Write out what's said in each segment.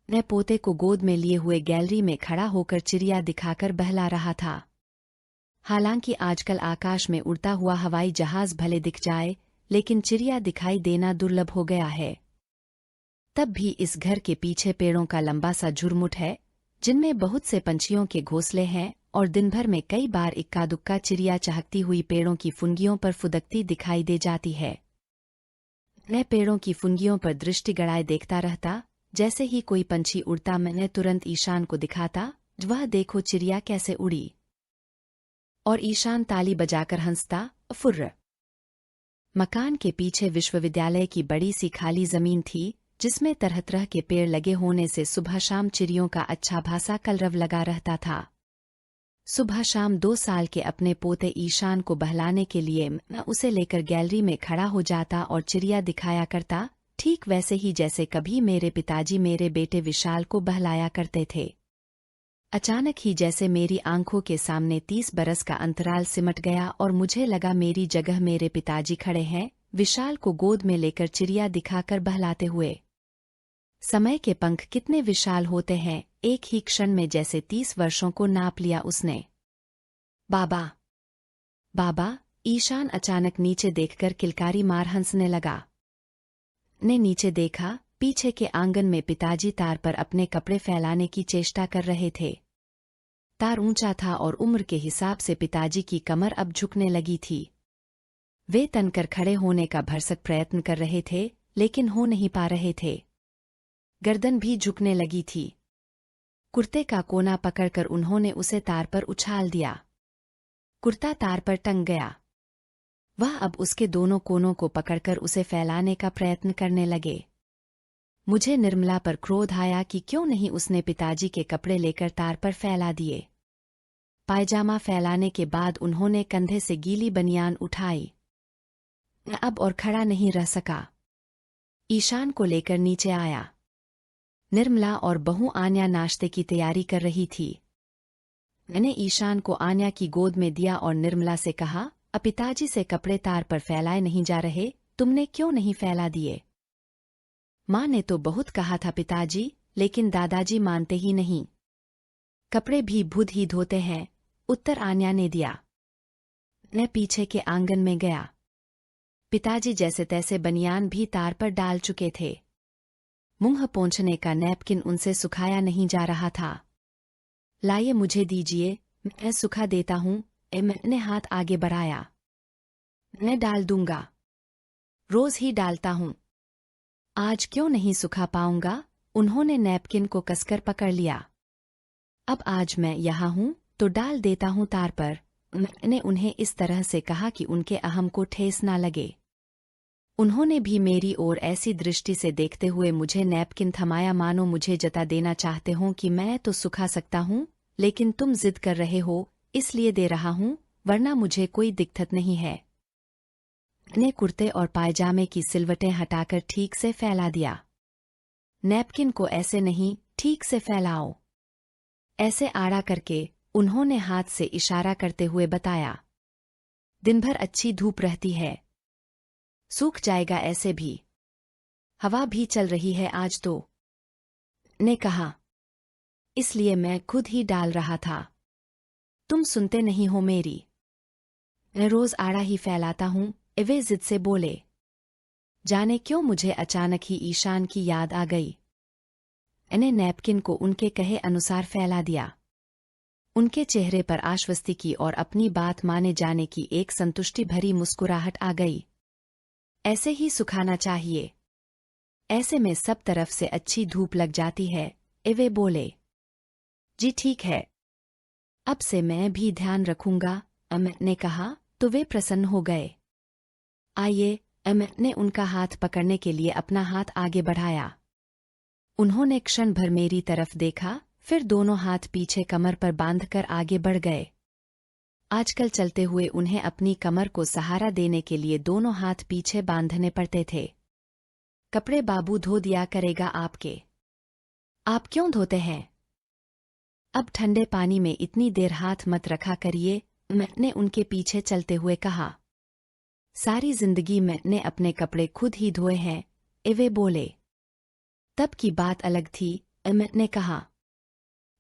मैं पोते को गोद में लिए हुए गैलरी में खड़ा होकर चिड़िया दिखाकर बहला रहा था। हालांकि आजकल आकाश में उड़ता हुआ हवाई जहाज भले दिख जाए, लेकिन चिड़िया दिखाई देना दुर्लभ हो गया है। तब भी इस घर के पीछे पेड़ों का लंबा सा झुरमुट है, जिनमें बहुत से पंछियों के घोंसले हैं, और दिन भर में कई बार इक्का दुक्का चिड़िया चहकती हुई पेड़ों की फुनगियों पर फुदकती दिखाई दे जाती है। मैं पेड़ों की फुनगियों पर दृष्टि गड़ाए देखता रहता। जैसे ही कोई पंछी उड़ता मैंने तुरंत ईशान को दिखाता, वह देखो चिड़िया कैसे उड़ी। और ईशान ताली बजाकर हंसता, फुर्र। मकान के पीछे विश्वविद्यालय की बड़ी सी खाली जमीन थी, जिसमें तरह तरह के पेड़ लगे होने से सुबह शाम चिड़ियों का अच्छा खासा कलरव लगा रहता था। सुबह शाम 2 साल के अपने पोते ईशान को बहलाने के लिए मैं उसे लेकर गैलरी में खड़ा हो जाता और चिड़िया दिखाया करता, ठीक वैसे ही जैसे कभी मेरे पिताजी मेरे बेटे विशाल को बहलाया करते थे। अचानक ही जैसे मेरी आंखों के सामने 30 बरस का अंतराल सिमट गया और मुझे लगा मेरी जगह मेरे पिताजी खड़े हैं, विशाल को गोद में लेकर चिड़िया दिखाकर बहलाते हुए। समय के पंख कितने विशाल होते हैं, एक ही क्षण में जैसे 30 वर्षों को नाप लिया उसने। बाबा, बाबा, ईशान अचानक नीचे देखकर किलकारी मार हंसने लगा। ने नीचे देखा, पीछे के आंगन में पिताजी तार पर अपने कपड़े फैलाने की चेष्टा कर रहे थे। तार ऊंचा था और उम्र के हिसाब से पिताजी की कमर अब झुकने लगी थी। वे तनकर खड़े होने का भरसक प्रयत्न कर रहे थे, लेकिन हो नहीं पा रहे थे। गर्दन भी झुकने लगी थी। कुर्ते का कोना पकड़कर उन्होंने उसे तार पर उछाल दिया। कुर्ता तार पर टंग गया। वह अब उसके दोनों कोनों को पकड़कर उसे फैलाने का प्रयत्न करने लगे। मुझे निर्मला पर क्रोध आया कि क्यों नहीं उसने पिताजी के कपड़े लेकर तार पर फैला दिए। पायजामा फैलाने के बाद उन्होंने कंधे से गीली बनियान उठाई। मैं अब और खड़ा नहीं रह सका। ईशान को लेकर नीचे आया। निर्मला और बहू आन्या नाश्ते की तैयारी कर रही थी। मैंने ईशान को आन्या की गोद में दिया और निर्मला से कहा, अब पिताजी से कपड़े तार पर फैलाए नहीं जा रहे, तुमने क्यों नहीं फैला दिए? माँ ने तो बहुत कहा था पिताजी, लेकिन दादाजी मानते ही नहीं। कपड़े भी खुद ही धोते हैं, उत्तर आन्या ने दिया। मैं पीछे के आंगन में गया। पिताजी जैसे तैसे बनियान भी तार पर डाल चुके थे। मुंह पोंछने का नैपकिन उनसे सुखाया नहीं जा रहा था। लाइए मुझे दीजिए, मैं सुखा देता हूँ। मैंने हाथ आगे बढ़ाया। मैं डाल दूंगा, रोज ही डालता हूँ। आज क्यों नहीं सुखा पाऊंगा? उन्होंने नैपकिन को कसकर पकड़ लिया। अब आज मैं यहाँ हूँ तो डाल देता हूँ तार पर। मैंने उन्हें इस तरह से कहा कि उनके अहम को ठेस ना लगे। उन्होंने भी मेरी ओर ऐसी दृष्टि से देखते हुए मुझे नैपकिन थमाया मानो मुझे जता देना चाहते हों कि मैं तो सुखा सकता हूँ, लेकिन तुम जिद कर रहे हो इसलिए दे रहा हूँ, वरना मुझे कोई दिक्कत नहीं है। मैंने कुर्ते और पायजामे की सिलवटें हटाकर ठीक से फैला दिया। नैपकिन को ऐसे नहीं, ठीक से फैलाओ, ऐसे आड़ा करके, उन्होंने हाथ से इशारा करते हुए बताया। दिन भर अच्छी धूप रहती है, सूख जाएगा ऐसे भी। हवा भी चल रही है आज तो, ने कहा। इसलिए मैं खुद ही डाल रहा था। तुम सुनते नहीं हो मेरी। मैं रोज आड़ा ही फैलाता हूँ, वे जिद से बोले। जाने क्यों मुझे अचानक ही ईशान की याद आ गई। मैंने नैपकिन को उनके कहे अनुसार फैला दिया। उनके चेहरे पर आश्वस्ति की और अपनी बात माने जाने की एक संतुष्टि भरी मुस्कुराहट आ गई। ऐसे ही सुखाना चाहिए, ऐसे में सब तरफ से अच्छी धूप लग जाती है, वे बोले। जी ठीक है, अब से मैं भी ध्यान रखूंगा, मैंने कहा तो वे प्रसन्न हो गए। आइए, मैंने उनका हाथ पकड़ने के लिए अपना हाथ आगे बढ़ाया। उन्होंने क्षण भर मेरी तरफ देखा, फिर दोनों हाथ पीछे कमर पर बांधकर आगे बढ़ गए। आजकल चलते हुए उन्हें अपनी कमर को सहारा देने के लिए दोनों हाथ पीछे बांधने पड़ते थे। कपड़े बाबू धो दिया करेगा आपके। आप क्यों धोते हैं? अब ठंडे पानी में इतनी देर हाथ मत रखा करिए, मैंने उनके पीछे चलते हुए कहा। सारी जिंदगी मैंने अपने कपड़े खुद ही धोए हैं, वे बोले। तब की बात अलग थी, अमित ने कहा।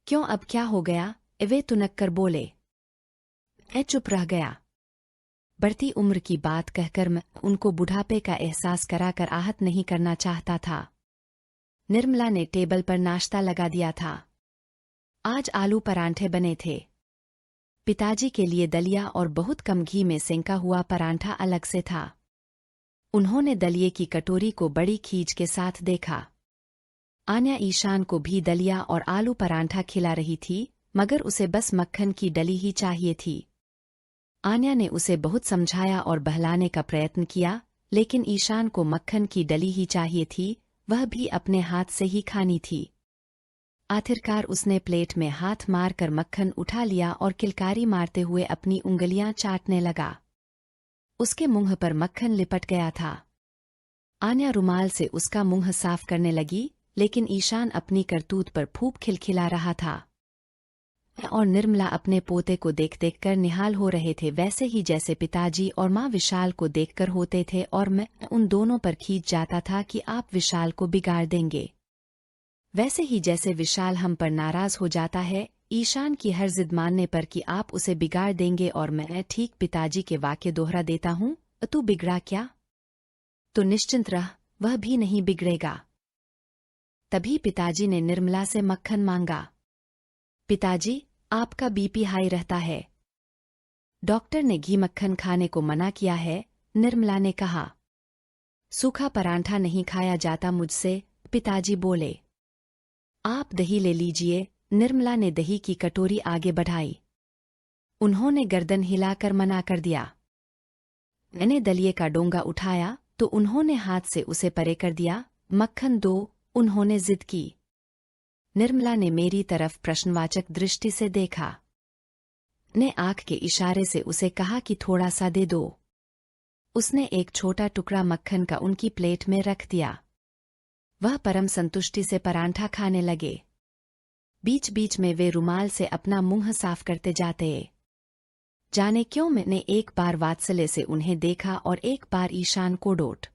क्यों, अब क्या हो गया? वे तुनक कर बोले। मैं चुप रह गया। बढ़ती उम्र की बात कहकर मैं उनको बुढ़ापे का एहसास कराकर आहत नहीं करना चाहता था। निर्मला ने टेबल पर नाश्ता लगा दिया था। आज आलू परांठे बने थे। पिताजी के लिए दलिया और बहुत कम घी में सेंका हुआ परांठा अलग से था। उन्होंने दलिये की कटोरी को बड़ी खींच के साथ देखा। आन्या ईशान को भी दलिया और आलू परांठा खिला रही थी, मगर उसे बस मक्खन की डली ही चाहिए थी। आन्या ने उसे बहुत समझाया और बहलाने का प्रयत्न किया, लेकिन ईशान को मक्खन की डली ही चाहिए थी, वह भी अपने हाथ से ही खानी थी। आखिरकार उसने प्लेट में हाथ मारकर मक्खन उठा लिया और किलकारी मारते हुए अपनी उंगलियां चाटने लगा। उसके मुंह पर मक्खन लिपट गया था। आन्या रुमाल से उसका मुंह साफ करने लगी, लेकिन ईशान अपनी करतूत पर खूब खिलखिला रहा था। और निर्मला अपने पोते को देख देख कर निहाल हो रहे थे, वैसे ही जैसे पिताजी और माँ विशाल को देखकर होते थे। और मैं उन दोनों पर खींच जाता था कि आप विशाल को बिगाड़ देंगे, वैसे ही जैसे विशाल हम पर नाराज हो जाता है ईशान की हर जिद मानने पर कि आप उसे बिगाड़ देंगे। और मैं ठीक पिताजी के वाक्य दोहरा देता हूँ, तू बिगड़ा क्या? तो निश्चिंत रह, वह भी नहीं बिगड़ेगा। तभी पिताजी ने निर्मला से मक्खन मांगा। पिताजी, आपका बीपी हाई रहता है। डॉक्टर ने घी मक्खन खाने को मना किया है, निर्मला ने कहा। सूखा परांठा नहीं खाया जाता मुझसे, पिताजी बोले। आप दही ले लीजिए, निर्मला ने दही की कटोरी आगे बढ़ाई। उन्होंने गर्दन हिलाकर मना कर दिया। मैंने दलिये का डोंगा उठाया तो उन्होंने हाथ से उसे परे कर दिया। मक्खन दो, उन्होंने जिद की। निर्मला ने मेरी तरफ प्रश्नवाचक दृष्टि से देखा। ने आंख के इशारे से उसे कहा कि थोड़ा सा दे दो। उसने एक छोटा टुकड़ा मक्खन का उनकी प्लेट में रख दिया। वह परम संतुष्टि से परांठा खाने लगे। बीच बीच में वे रुमाल से अपना मुंह साफ करते जाते। जाने क्यों मैंने एक बार वात्सल्य से उन्हें देखा और एक बार ईशान को डोट।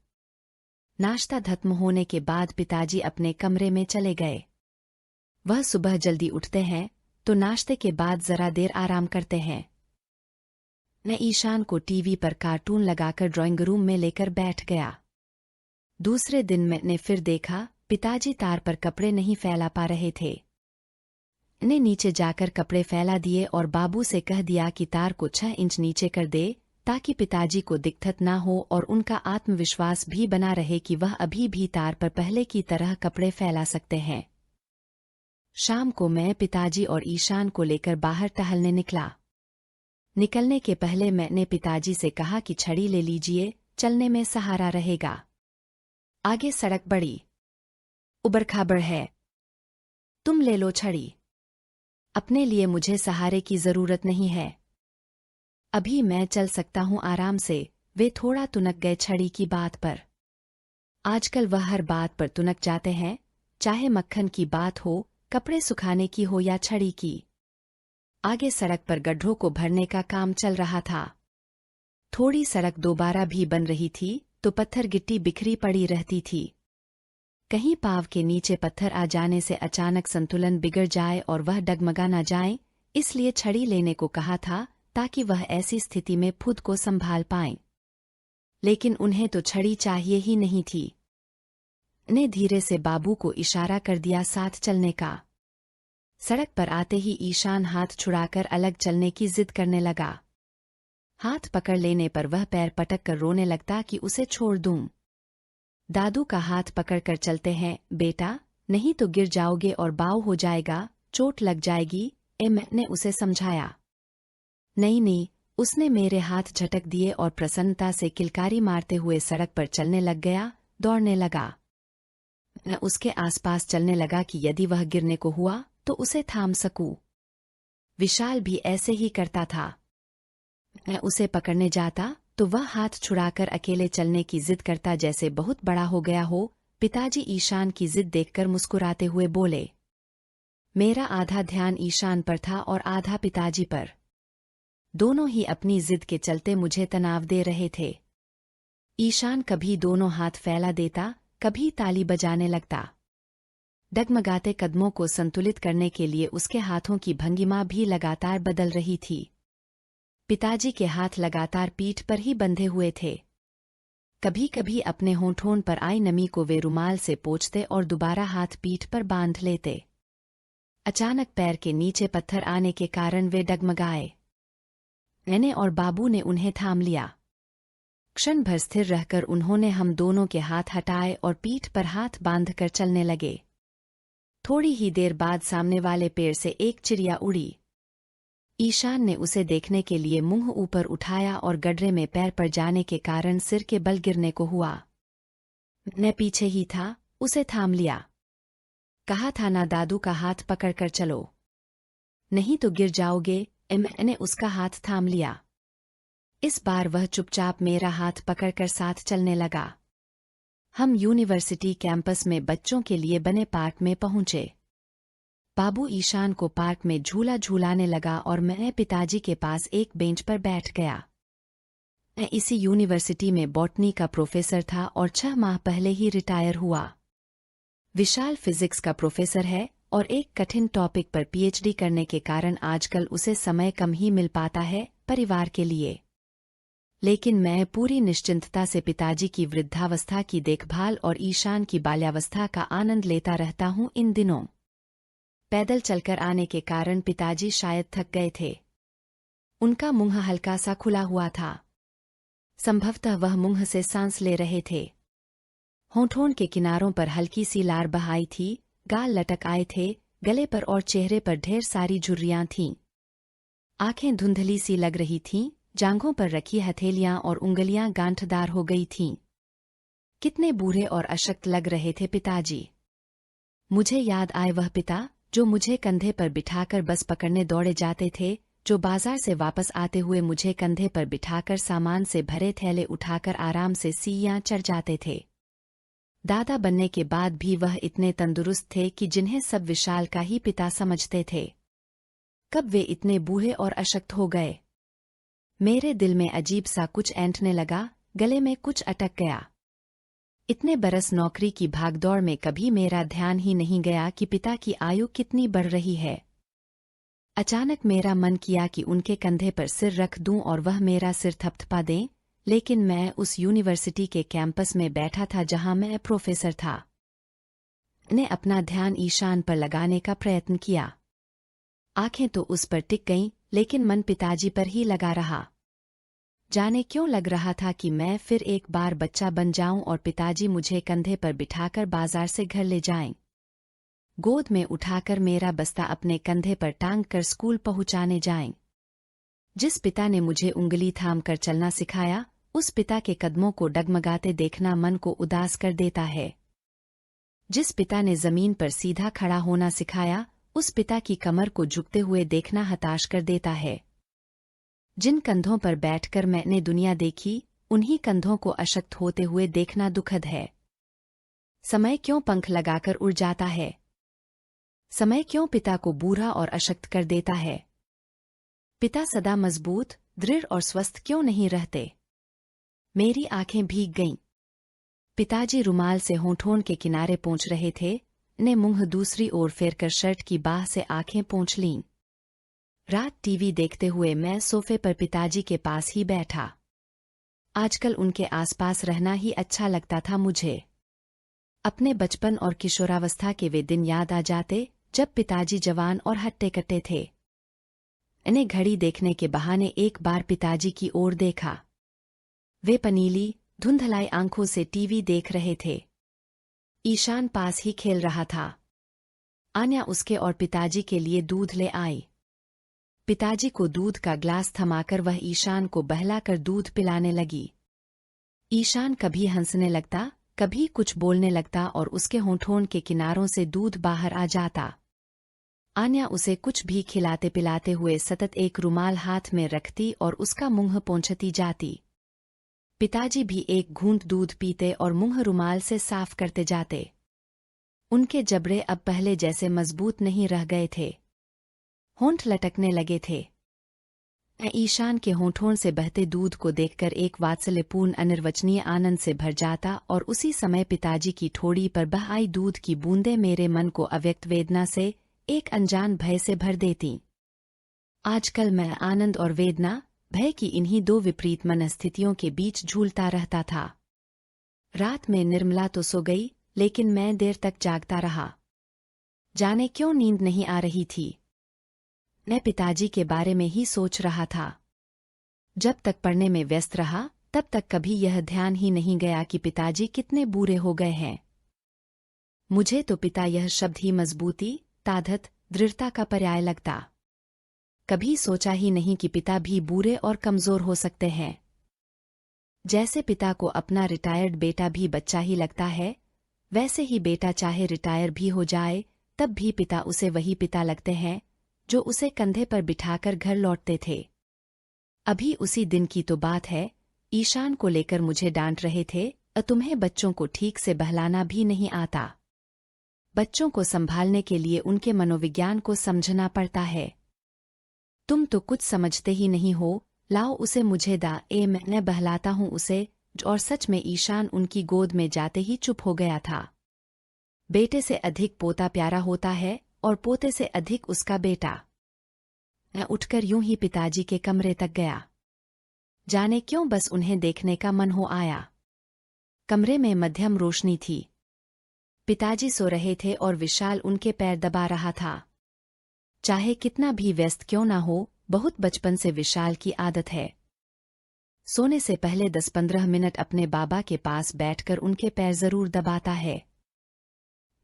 नाश्ता खत्म होने के बाद पिताजी अपने कमरे में चले गए। वह सुबह जल्दी उठते हैं तो नाश्ते के बाद जरा देर आराम करते हैं। मैं ईशान को टीवी पर कार्टून लगाकर ड्राइंग रूम में लेकर बैठ गया। दूसरे दिन मैंने फिर देखा पिताजी तार पर कपड़े नहीं फैला पा रहे थे। ने नीचे जाकर कपड़े फैला दिए और बाबू से कह दिया कि तार को 6 इंच नीचे कर दे, ताकि पिताजी को दिक्कत ना हो और उनका आत्मविश्वास भी बना रहे कि वह अभी भी तार पर पहले की तरह कपड़े फैला सकते हैं। शाम को मैं पिताजी और ईशान को लेकर बाहर टहलने निकला। निकलने के पहले मैंने पिताजी से कहा कि छड़ी ले लीजिए, चलने में सहारा रहेगा। आगे सड़क बड़ी उबड़-खाबड़ है, तुम ले लो छड़ी। अपने लिए मुझे सहारे की जरूरत नहीं है, अभी मैं चल सकता हूँ आराम से। वे थोड़ा तुनक गए छड़ी की बात पर। आजकल वह हर बात पर तुनक जाते हैं, चाहे मक्खन की बात हो, कपड़े सुखाने की हो या छड़ी की। आगे सड़क पर गड्ढों को भरने का काम चल रहा था। थोड़ी सड़क दोबारा भी बन रही थी तो पत्थर गिट्टी बिखरी पड़ी रहती थी। कहीं पाव के नीचे पत्थर आ जाने से अचानक संतुलन बिगड़ जाए और वह डगमगा न जाए, इसलिए छड़ी लेने को कहा था ताकि वह ऐसी स्थिति में खुद को संभाल पाएं। लेकिन उन्हें तो छड़ी चाहिए ही नहीं थी। ने धीरे से बाबू को इशारा कर दिया साथ चलने का। सड़क पर आते ही ईशान हाथ छुड़ाकर अलग चलने की जिद करने लगा। हाथ पकड़ लेने पर वह पैर पटक कर रोने लगता कि उसे छोड़ दूं। दादू का हाथ पकड़कर चलते हैं बेटा, नहीं तो गिर जाओगे और बाव हो जाएगा, चोट लग जाएगी। मैंने उसे समझाया। नहीं नहीं, उसने मेरे हाथ झटक दिए और प्रसन्नता से किलकारी मारते हुए सड़क पर चलने लग गया, दौड़ने लगा। मैं उसके आसपास चलने लगा कि यदि वह गिरने को हुआ तो उसे थाम सकूं। विशाल भी ऐसे ही करता था। मैं उसे पकड़ने जाता तो वह हाथ छुड़ाकर अकेले चलने की जिद करता जैसे बहुत बड़ा हो गया हो। पिताजी ईशान की जिद देखकर मुस्कुराते हुए बोले। मेरा आधा ध्यान ईशान पर था और आधा पिताजी पर। दोनों ही अपनी जिद के चलते मुझे तनाव दे रहे थे। ईशान कभी दोनों हाथ फैला देता, कभी ताली बजाने लगता। डगमगाते कदमों को संतुलित करने के लिए उसके हाथों की भंगिमा भी लगातार बदल रही थी। पिताजी के हाथ लगातार पीठ पर ही बंधे हुए थे। कभी कभी अपने होंठों पर आई नमी को वे रुमाल से पोंछते और दोबारा हाथ पीठ पर बांध लेते। अचानक पैर के नीचे पत्थर आने के कारण वे डगमगाए। मैंने और बाबू ने उन्हें थाम लिया। क्षण भर स्थिर रहकर उन्होंने हम दोनों के हाथ हटाए और पीठ पर हाथ बांधकर चलने लगे। थोड़ी ही देर बाद सामने वाले पेड़ से एक चिड़िया उड़ी। ईशान ने उसे देखने के लिए मुंह ऊपर उठाया और गड्ढे में पैर पड़ जाने के कारण सिर के बल गिरने को हुआ। मैं पीछे ही था, उसे थाम लिया। कहा था ना दादू का हाथ पकड़कर चलो, नहीं तो गिर जाओगे। मैंने उसका हाथ थाम लिया। इस बार वह चुपचाप मेरा हाथ पकड़कर साथ चलने लगा। हम यूनिवर्सिटी कैंपस में बच्चों के लिए बने पार्क में पहुंचे। बाबू ईशान को पार्क में झूला झूलाने लगा और मैं पिताजी के पास एक बेंच पर बैठ गया। मैं इसी यूनिवर्सिटी में बॉटनी का प्रोफेसर था और 6 माह पहले ही रिटायर हुआ। विशाल फिजिक्स का प्रोफेसर है और एक कठिन टॉपिक पर पीएचडी करने के कारण आजकल उसे समय कम ही मिल पाता है परिवार के लिए। लेकिन मैं पूरी निश्चिंतता से पिताजी की वृद्धावस्था की देखभाल और ईशान की बाल्यावस्था का आनंद लेता रहता हूं इन दिनों। पैदल चलकर आने के कारण पिताजी शायद थक गए थे। उनका मुंह हल्का सा खुला हुआ था। संभवतः वह मुंह से सांस ले रहे थे। होंठों के किनारों पर हल्की सी लार बहाई थी, गाल लटक आए थे, गले पर और चेहरे पर ढेर सारी झुर्रियां थीं। आंखें धुंधली सी लग रही थीं, जांघों पर रखी हथेलियां और उंगलियां गांठदार हो गई थीं। कितने बूढ़े और अशक्त लग रहे थे पिताजी। मुझे याद आए वह पिता जो मुझे कंधे पर बिठाकर बस पकड़ने दौड़े जाते थे, जो बाजार से वापस आते हुए मुझे कंधे पर बिठाकर सामान से भरे थैले उठाकर आराम से सीढ़ियां चढ़ जाते थे। दादा बनने के बाद भी वह इतने तंदुरुस्त थे कि जिन्हें सब विशाल का ही पिता समझते थे। कब वे इतने बूढ़े और अशक्त हो गए? मेरे दिल में अजीब सा कुछ ऐंठने लगा, गले में कुछ अटक गया। इतने बरस नौकरी की भागदौड़ में कभी मेरा ध्यान ही नहीं गया कि पिता की आयु कितनी बढ़ रही है। अचानक मेरा मन किया कि उनके कंधे पर सिर रख दूं और वह मेरा सिर थपथपा दें, लेकिन मैं उस यूनिवर्सिटी के कैंपस में बैठा था जहां मैं प्रोफेसर था। ने अपना ध्यान ईशान पर लगाने का प्रयत्न किया। आंखें तो उस पर टिक गईं, लेकिन मन पिताजी पर ही लगा रहा। जाने क्यों लग रहा था कि मैं फिर एक बार बच्चा बन जाऊं और पिताजी मुझे कंधे पर बिठाकर बाजार से घर ले जाएं, गोद में उठाकर मेरा बस्ता अपने कंधे पर टांग कर स्कूल पहुंचाने जाएं। जिस पिता ने मुझे उंगली थाम कर चलना सिखाया, उस पिता के कदमों को डगमगाते देखना मन को उदास कर देता है। जिस पिता ने जमीन पर सीधा खड़ा होना सिखाया, उस पिता की कमर को झुकते हुए देखना हताश कर देता है। जिन कंधों पर बैठकर मैंने दुनिया देखी, उन्हीं कंधों को अशक्त होते हुए देखना दुखद है। समय क्यों पंख लगाकर उड़ जाता है? समय क्यों पिता को बूढ़ा और अशक्त कर देता है? पिता सदा मजबूत, दृढ़ और स्वस्थ क्यों नहीं रहते? मेरी आंखें भीग गईं। पिताजी रुमाल से होंठों के किनारे पोंछ रहे थे, ने मुंह दूसरी ओर फेरकर शर्ट की बाह से आंखें पोंछ लीं। रात टीवी देखते हुए मैं सोफे पर पिताजी के पास ही बैठा। आजकल उनके आसपास रहना ही अच्छा लगता था मुझे। अपने बचपन और किशोरावस्था के वे दिन याद आ जाते, जब पिताजी जवान और हट्टे-कट्टे थे। इन्हें घड़ी देखने के बहाने एक बार पिताजी की ओर देखा। वे पनीली, धुंधलाई आंखों से टीवी देख रहे थे। ईशान पास ही खेल रहा था। आन्या उसके और पिताजी के लिए दूध ले आई। पिताजी को दूध का ग्लास थमाकर वह ईशान को बहलाकर दूध पिलाने लगी। ईशान कभी हंसने लगता, कभी कुछ बोलने लगता और उसके होंठों के किनारों से दूध बाहर आ जाता। आन्या उसे कुछ भी खिलाते पिलाते हुए सतत एक रुमाल हाथ में रखती और उसका मुंह पोंछती जाती। पिताजी भी एक घूंट दूध पीते और मुंह रुमाल से साफ करते जाते। उनके जबड़े अब पहले जैसे मजबूत नहीं रह गए थे। होंठ लटकने लगे थे। ईशान के होठों से बहते दूध को देखकर एक वात्सल्यपूर्ण अनिर्वचनीय आनंद से भर जाता और उसी समय पिताजी की ठोड़ी पर बह आई दूध की बूंदें मेरे मन को अव्यक्त वेदना से, एक अनजान भय से भर देती। आजकल मैं आनंद और वेदना, भय की इन्हीं दो विपरीत मनस्थितियों के बीच झूलता रहता था। रात में निर्मला तो सो गई, लेकिन मैं देर तक जागता रहा। जाने क्यों नींद नहीं आ रही थी। मैं पिताजी के बारे में ही सोच रहा था। जब तक पढ़ने में व्यस्त रहा, तब तक कभी यह ध्यान ही नहीं गया कि पिताजी कितने बुरे हो गए हैं। मुझे तो पिता यह शब्द ही मजबूती, ताकत, दृढ़ता का पर्याय लगता। कभी सोचा ही नहीं कि पिता भी बुरे और कमजोर हो सकते हैं। जैसे पिता को अपना रिटायर्ड बेटा भी बच्चा ही लगता है, वैसे ही बेटा चाहे रिटायर भी हो जाए, तब भी पिता उसे वही पिता लगते हैं जो उसे कंधे पर बिठाकर घर लौटते थे। अभी उसी दिन की तो बात है, ईशान को लेकर मुझे डांट रहे थे, तुम्हें बच्चों को ठीक से बहलाना भी नहीं आता। बच्चों को संभालने के लिए उनके मनोविज्ञान को समझना पड़ता है। तुम तो कुछ समझते ही नहीं हो, लाओ उसे मुझे मैं बहलाता हूँ उसे। और सच में ईशान उनकी गोद में जाते ही चुप हो गया था। बेटे से अधिक पोता प्यारा होता है और पोते से अधिक उसका बेटा। मैं उठकर यूं ही पिताजी के कमरे तक गया। जाने क्यों बस उन्हें देखने का मन हो आया। कमरे में मध्यम रोशनी थी। पिताजी सो रहे थे और विशाल उनके पैर दबा रहा था। चाहे कितना भी व्यस्त क्यों ना हो, बहुत बचपन से विशाल की आदत है सोने से पहले 10-15 मिनट अपने बाबा के पास बैठकर उनके पैर जरूर दबाता है।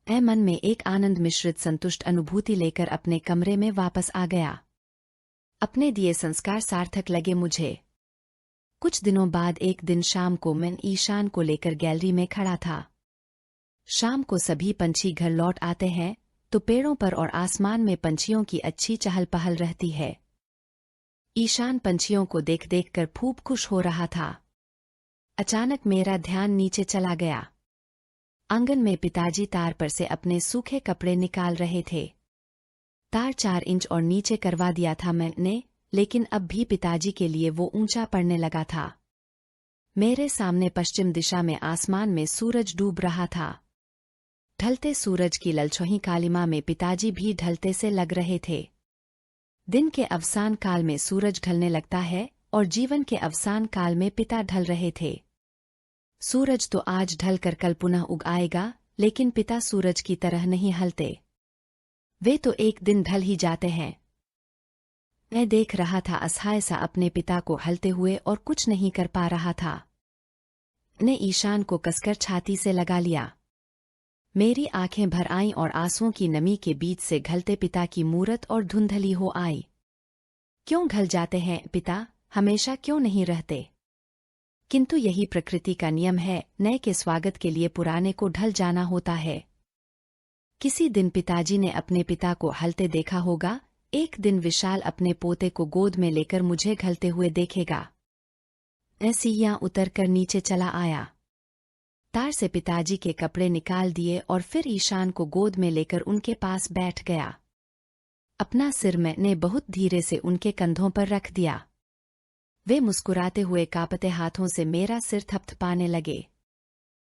मैं मन में एक आनंद मिश्रित संतुष्ट अनुभूति लेकर अपने कमरे में वापस आ गया। अपने दिए संस्कार सार्थक लगे मुझे। कुछ दिनों बाद एक दिन शाम को मैं ईशान को लेकर गैलरी में खड़ा था। शाम को सभी पंछी घर लौट आते हैं, तो पेड़ों पर और आसमान में पंछियों की अच्छी चहल पहल रहती है। ईशान पंछियों को देख देख कर खूब खुश हो रहा था। अचानक मेरा ध्यान नीचे चला गया। आंगन में पिताजी तार पर से अपने सूखे कपड़े निकाल रहे थे। तार 4 इंच और नीचे करवा दिया था मैंने, लेकिन अब भी पिताजी के लिए वो ऊंचा पड़ने लगा था। मेरे सामने पश्चिम दिशा में आसमान में सूरज डूब रहा था। ढलते सूरज की ललचोही कालिमा में पिताजी भी ढलते से लग रहे थे। दिन के अवसान काल में सूरज ढलने लगता है और जीवन के अवसान काल में पिता ढल रहे थे। सूरज तो आज ढल कर कल पुनः उग आएगा, लेकिन पिता सूरज की तरह नहीं हलते। वे तो एक दिन ढल ही जाते हैं। मैं देख रहा था असहाय सा अपने पिता को हलते हुए और कुछ नहीं कर पा रहा था। ने ईशान को कसकर छाती से लगा लिया। मेरी आंखें भर आईं और आंसुओं की नमी के बीच से घलते पिता की मूरत और धुंधली हो आई। क्यों घल जाते हैं पिता, हमेशा क्यों नहीं रहते? किंतु यही प्रकृति का नियम है, नए के स्वागत के लिए पुराने को ढल जाना होता है। किसी दिन पिताजी ने अपने पिता को हलते देखा होगा, एक दिन विशाल अपने पोते को गोद में लेकर मुझे घलते हुए देखेगा। मैं सीढ़ियां उतरकर नीचे चला आया। तार से पिताजी के कपड़े निकाल दिए और फिर ईशान को गोद में लेकर उनके पास बैठ गया। अपना सिर मैंने बहुत धीरे से उनके कंधों पर रख दिया। वे मुस्कुराते हुए कांपते हाथों से मेरा सिर थपथपाने लगे।